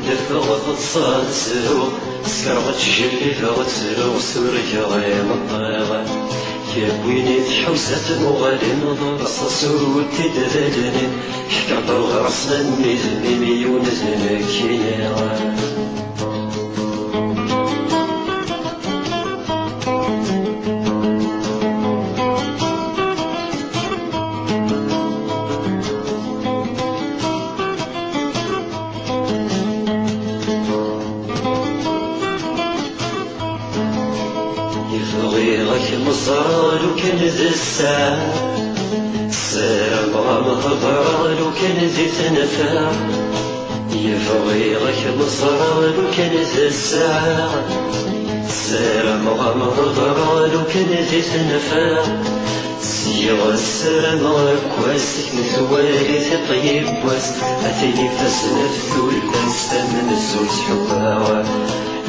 دفع وتصاد سرو سكرغت جلي فغتسرو سوريا غير مطيغة يبويني تحوسة مغالين ضرصة سوتي دذلني حكرت الغرصنا ميزني ميون زنكيني غيرك مصرال وكان ذي الساعة سلام غمضرال وكان ذي تنفع يفغيرك مصرال وكان ذي الساعة سلام غمضرال وكان ذي تنفع سيغ السلام غكواسك مثوالي في طيب واس أثيني فاسنا في ثلث من الزوج حباوة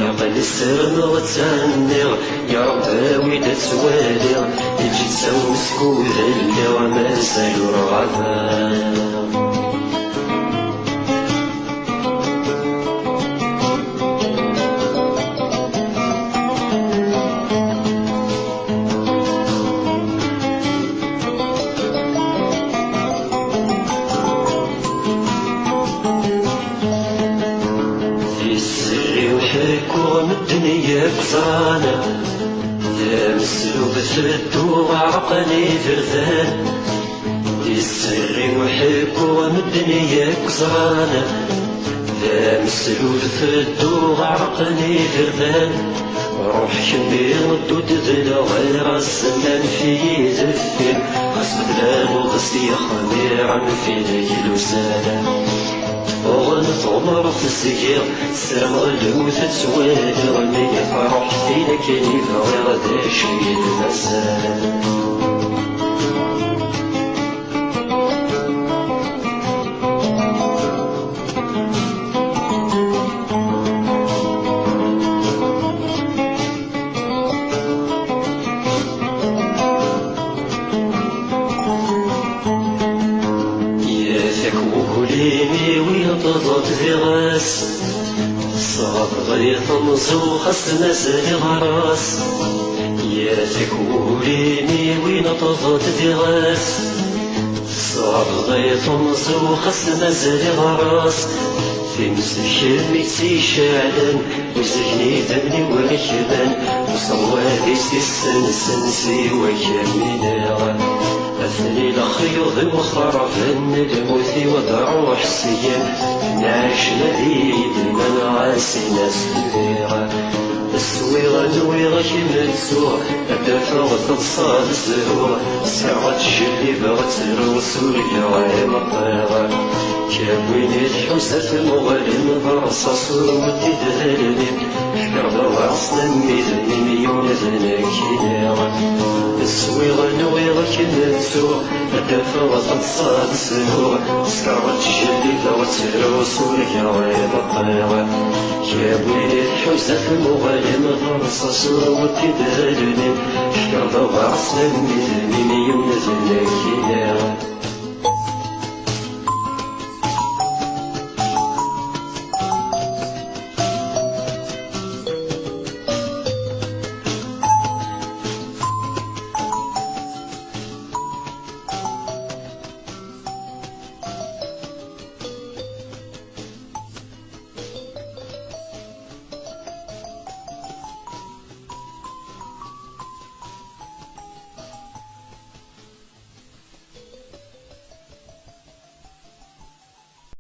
يعقل السلام غتعنيغ يا رب ويدا تواليغ يجي تساوي مسكو ذلي وما زالو رغبا حكوم الدنيا بزانا يا مسلوب ثبتو عقلي فرذان دي السري وحكوم الدنيا بزانا يا مسلوب ثبتو عقلي فرذان روح كمي ردود ذلا غير السنان في ذفين غصب دلال وغصي خمير عن في ليل وسلام وغنت عمر في السجير سلام غلوث تسوالي غني فرح فينا كيف غير ذا شي المسال وكليني وينتظر في غاس صاب غيث مزوخ السناس لغراس يا ثكوليني وينتظر في غاس صاب غيث مزوخ السناس لغراس في مسلك ميتي شعلان وزهني دمني ولكبان وصوالي سنسي وكامل أثني لخيوض وخرف الموت ودروح السيان نعيش لذيذ من عاسي ناس كبيرة السويغة نويغة كيما السوع الدفع تتصاد الزهور سرعة الجلي بغت سوريا غير مطيرة كابويني الحوسة المغالين برصاص ودي دذلني حكر ورصنا ميزني ميون ذنكينيغة السويغة نويغة كيما السوع الدفع تتصاد الزهور سرعة الجلي بغت سوريا غير مطيرة كابويني الحوسة المغالين برصاص ودي دذلني حكر ورصنا ميزني ميون ذنكينيغة